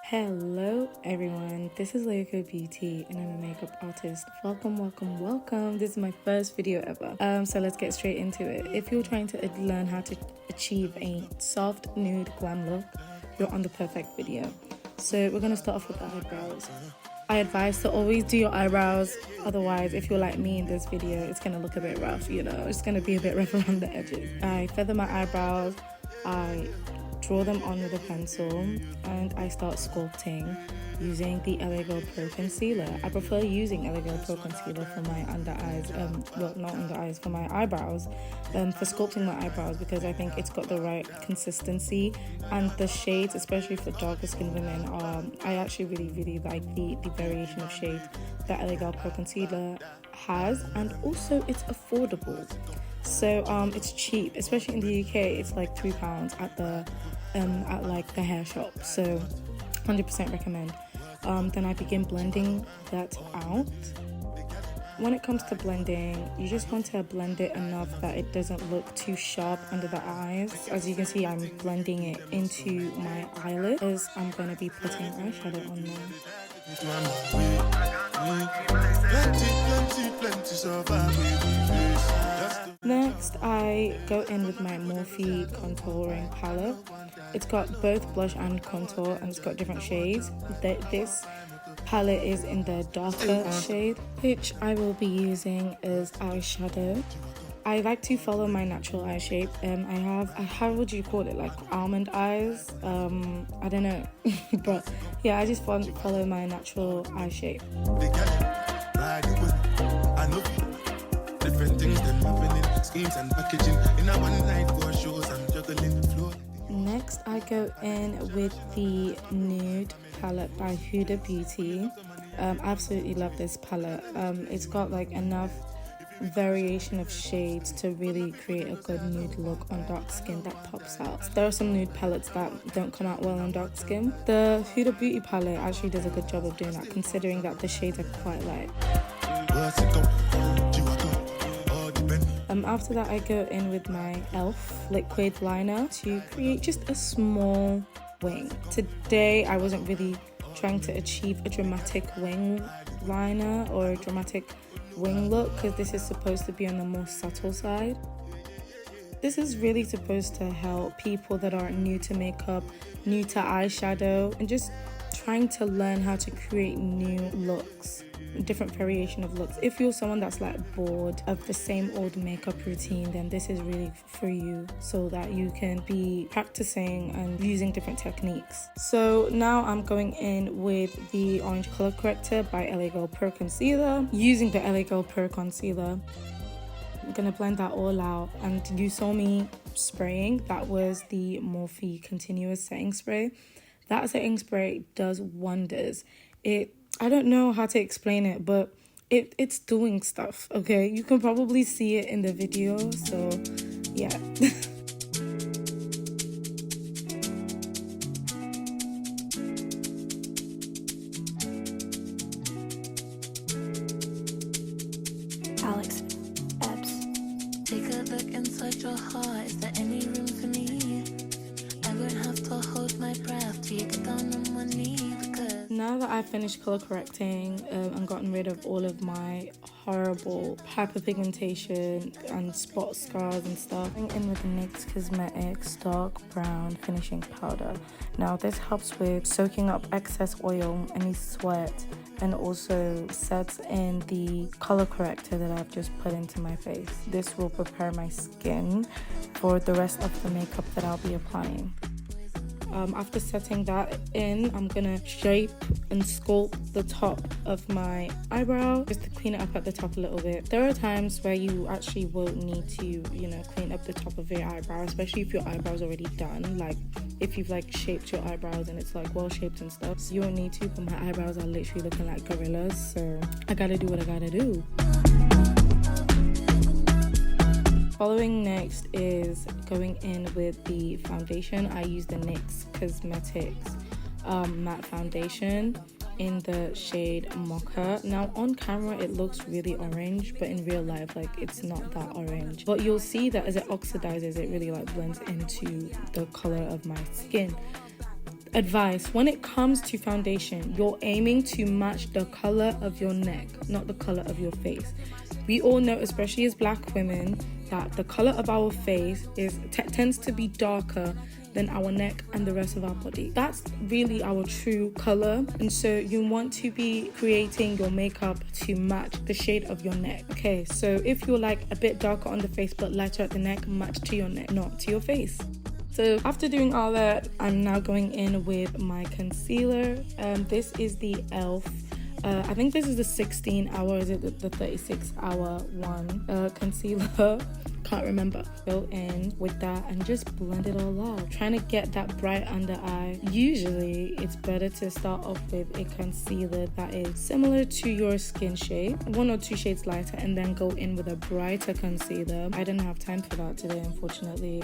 Hello everyone, this is Leiko Beauty and I'm a makeup artist. Welcome. This is my first video ever. So let's get straight into it. If you're trying to learn how to achieve a soft nude glam look, you're on the perfect video. So we're gonna start off with the eyebrows. I advise to always do your eyebrows, otherwise if you're like me in this video, it's gonna look a bit rough, it's gonna be a bit rough around the edges. I feather my eyebrows, I draw them on with a pencil, and I start sculpting using the LA Girl Pro Concealer. I prefer using LA Girl Pro Concealer for my under eyes, not under eyes, for my eyebrows, for sculpting my eyebrows, because I think it's got the right consistency, and the shades, especially for darker skin women, I actually really like the variation of shades that LA Girl Pro Concealer has, and also it's affordable. So it's cheap, especially in the UK. It's like £3 at like the hair shop, so 100% recommend. Then I begin blending that out. When it comes to blending, you just want to blend it enough that it doesn't look too sharp under the eyes. As you can see, I'm blending it into my eyelid as I'm going to be putting eyeshadow on there. Next, I go in with my Morphe contouring palette. It's got both blush and contour, and it's got different shades. This palette is in the darker shade, which I will be using as eyeshadow. I like to follow my natural eye shape. I have, how would you call it, like almond eyes? I don't know, but yeah, I just follow my natural eye shape. Next, I go in with the Nude palette by Huda Beauty. Absolutely love this palette. It's got like enough variation of shades to really create a good nude look on dark skin that pops out. There are some nude palettes that don't come out well on dark skin. The Huda Beauty palette actually does a good job of doing that, considering that the shades are quite light. After that, I go in with my e.l.f. liquid liner to create just a small wing. Today, I wasn't really trying to achieve a dramatic wing liner or a dramatic wing look, because this is supposed to be on the more subtle side. This is really supposed to help people that are new to makeup, new to eyeshadow, and just trying to learn how to create new looks, different variation of looks. If you're someone that's like bored of the same old makeup routine, then this is really for you, so that you can be practicing and using different techniques. So now I'm going in with the orange color corrector by LA Girl Pro Concealer. Using the LA Girl Pro Concealer, I'm gonna blend that all out, and you saw me spraying. That was the Morphe Continuous Setting Spray. That setting spray does wonders. I don't know how to explain it, but it's doing stuff, okay? You can probably see it in the video, so yeah. Alex, Ebbs, take a look inside your heart. Is there any room for me? I won't have to hold my breath till you get down on one knee. Now that I've finished color correcting and gotten rid of all of my horrible hyperpigmentation and spot scars and stuff, I'm in with the NYX Cosmetics Dark Brown Finishing Powder. Now this helps with soaking up excess oil, any sweat, and also sets in the color corrector that I've just put into my face. This will prepare my skin for the rest of the makeup that I'll be applying. After setting that in, I'm gonna shape and sculpt the top of my eyebrow just to clean it up at the top a little bit. There are times where you actually will need to, clean up the top of your eyebrow, especially if your eyebrow's already done. Like if you've like shaped your eyebrows and it's like well shaped and stuff. So you won't need to, but my eyebrows are literally looking like gorillas, so I gotta do what I gotta do. Following next is going in with the foundation. I use the NYX Cosmetics matte foundation in the shade Mocha. Now on camera it looks really orange, but in real life like it's not that orange. But you'll see that as it oxidizes, it really like blends into the color of my skin. Advice: when it comes to foundation, you're aiming to match the color of your neck, not the color of your face. We all know, especially as black women, that the color of our face tends to be darker than our neck and the rest of our body. That's really our true color, and so you want to be creating your makeup to match the shade of your neck. Okay, so if you're like a bit darker on the face but lighter at the neck, match to your neck, not to your face. So after doing all that, I'm now going in with my concealer. This is the e.l.f. I think this is the 16-hour, is it the 36-hour one concealer? Can't remember. Go in with that and just blend it all out. Trying to get that bright under eye. Usually it's better to start off with a concealer that is similar to your skin shade, 1 or 2 shades lighter, and then go in with a brighter concealer. I didn't have time for that today, unfortunately.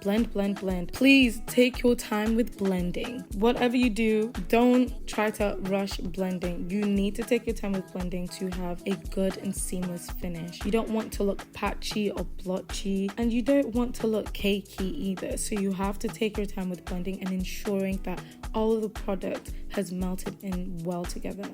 Blend, blend, blend. Please take your time with blending. Whatever you do, don't try to rush blending. You need to take your time with blending to have a good and seamless finish. You don't want to look patchy or blotchy, and you don't want to look cakey either. So you have to take your time with blending and ensuring that all of the product has melted in well together.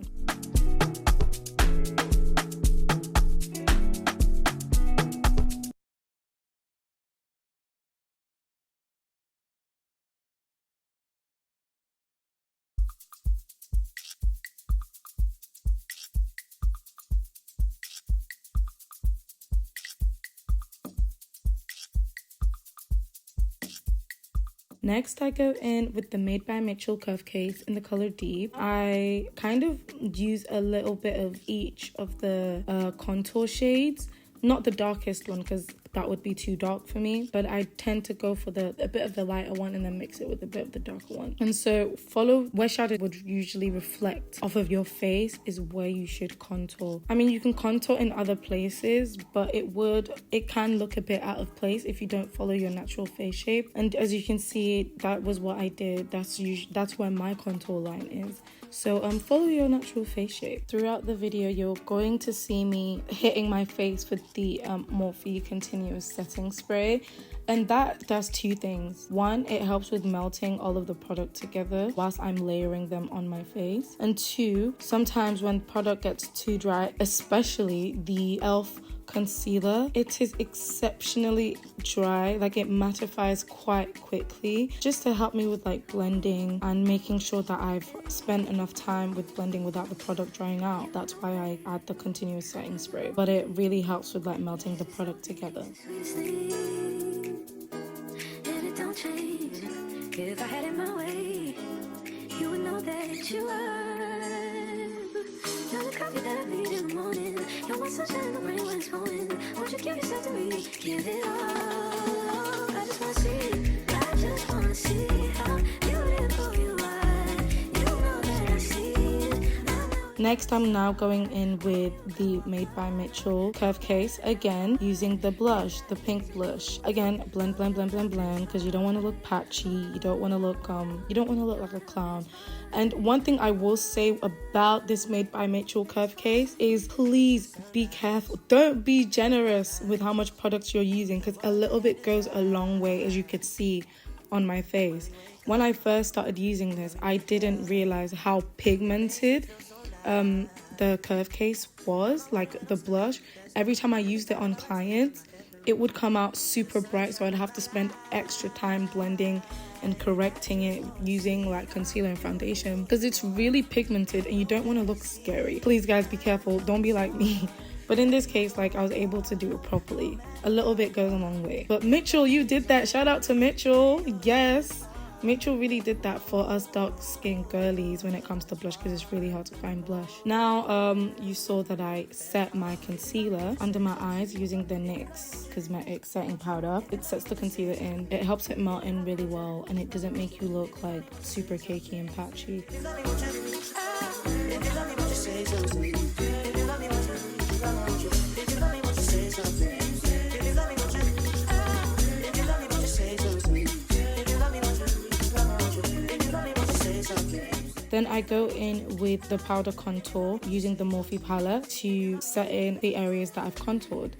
Next, I go in with the Made by Mitchell Curve Case in the color Deep. I kind of use a little bit of each of the contour shades. Not the darkest one, because that would be too dark for me, but I tend to go for a bit of the lighter one and then mix it with a bit of the darker one. And so follow where shadow would usually reflect off of your face is where you should contour. I mean, you can contour in other places, but it can look a bit out of place if you don't follow your natural face shape. And as you can see, that was what I did. That's where my contour line is. So follow your natural face shape. Throughout the video, you're going to see me hitting my face with the Morphe Continuous Setting Spray. And that does 2 things. 1, it helps with melting all of the product together whilst I'm layering them on my face. And 2, sometimes when product gets too dry, especially the e.l.f. concealer, it is exceptionally dry, like it mattifies quite quickly, just to help me with like blending and making sure that I've spent enough time with blending without the product drying out. That's why I add the continuous setting spray, but it really helps with like melting the product together. If I had it my way, you would know that you are. You're the coffee that I need in the morning. You're my sunshine in the rain when it's pouring. Won't you give yourself to me? Give it all. I just wanna see. I just wanna see how beautiful you are. You know that I see it. Next, I'm now going in with the Made by Mitchell Curve Case, again using the blush, the pink blush. Again, blend, blend, blend, blend, blend, because you don't want to look patchy. You don't want to look like a clown. And one thing I will say about this Made by Mitchell Curve Case is please be careful. Don't be generous with how much product you're using, because a little bit goes a long way, as you could see on my face. When I first started using this, I didn't realize how pigmented the curve case was, like the blush. Every time I used it on clients, it would come out super bright, so I'd have to spend extra time blending and correcting it using like concealer and foundation, because it's really pigmented and you don't want to look scary. Please guys, be careful, don't be like me. But in this case, like, I was able to do it properly. A little bit goes a long way. But Mitchell, you did that. Shout out to Mitchell. Yes, Mitchell really did that for us dark skinned girlies when it comes to blush, because it's really hard to find blush. Now, you saw that I set my concealer under my eyes using the NYX Cosmetic Setting Powder. It sets the concealer in. It helps it melt in really well, and it doesn't make you look like super cakey and patchy. Then I go in with the powder contour using the Morphe palette to set in the areas that I've contoured.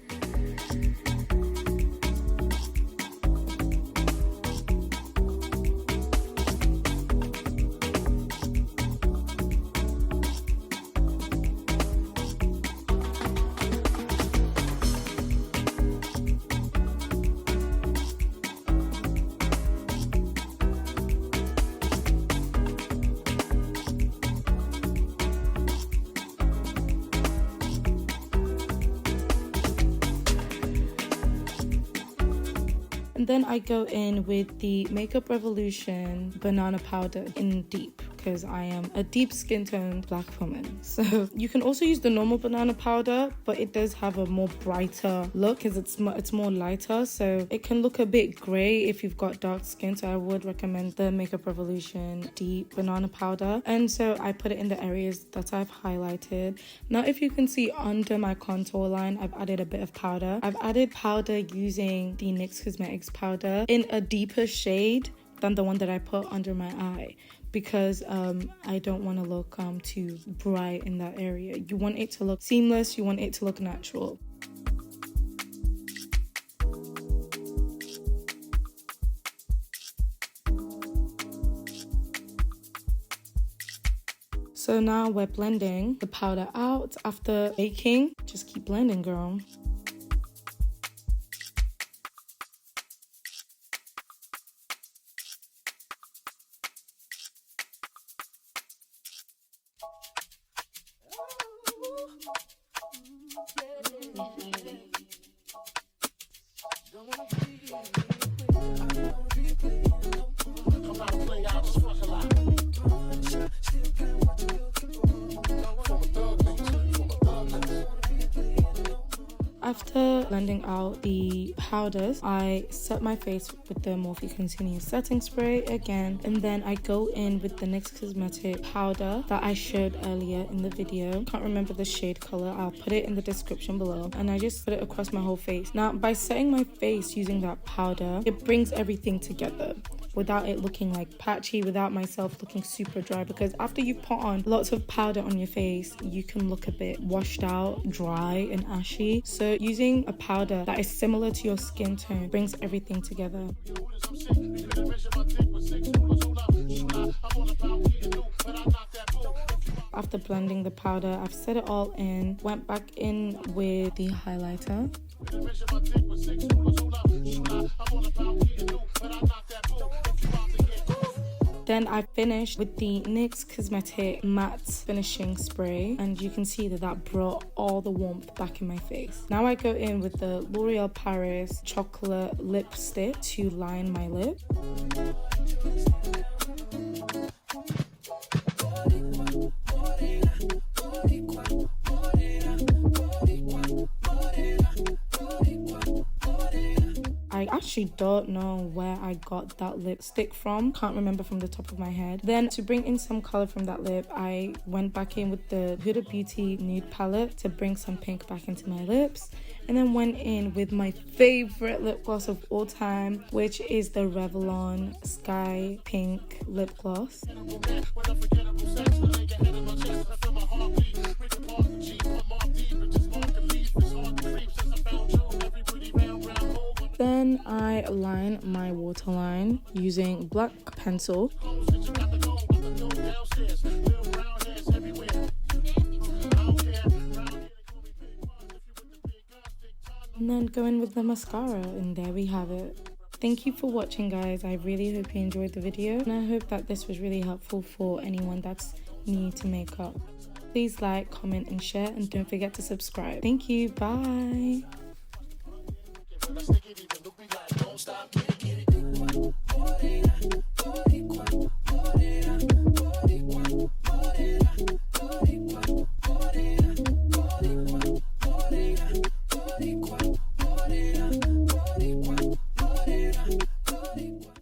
And then I go in with the Makeup Revolution banana powder in deep, because I am a deep skin toned black woman. So you can also use the normal banana powder, but it does have a more brighter look because it's more lighter, so it can look a bit grey if you've got dark skin. So I would recommend the Makeup Revolution deep banana powder, and so I put it in the areas that I've highlighted. Now if you can see under my contour line, I've added a bit of powder. I've added powder using the NYX Cosmetics powder in a deeper shade than the one that I put under my eye, because I don't want to look too bright in that area. You want it to look seamless, you want it to look natural. So now we're blending the powder out after baking. Just keep blending, girl. After blending out the powders, I set my face with the Morphe Continuous Setting Spray again, and then I go in with the NYX Cosmetic powder that I showed earlier in the video. Can't remember the shade color, I'll put it in the description below, and I just put it across my whole face. Now by setting my face using that powder, it brings everything together without it looking like patchy, without myself looking super dry, because after you put on lots of powder on your face, you can look a bit washed out, dry and ashy. So using a powder that is similar to your skin tone brings everything together. After blending the powder, I've set it all in, went back in with the highlighter. Then I finished with the NYX Cosmetic Matte Finishing Spray, and you can see that that brought all the warmth back in my face. Now I go in with the L'Oreal Paris Chocolate Lipstick to line my lip. I actually don't know where I got that lipstick from, can't remember from the top of my head. Then to bring in some color from that lip, I went back in with the Huda Beauty Nude palette to bring some pink back into my lips, and then went in with my favorite lip gloss of all time, which is the Revlon Sky Pink lip gloss. Then I line my waterline using black pencil. And then go in with the mascara, and there we have it. Thank you for watching, guys. I really hope you enjoyed the video, and I hope that this was really helpful for anyone that's new to makeup. Please like, comment and share, and don't forget to subscribe. Thank you. Bye.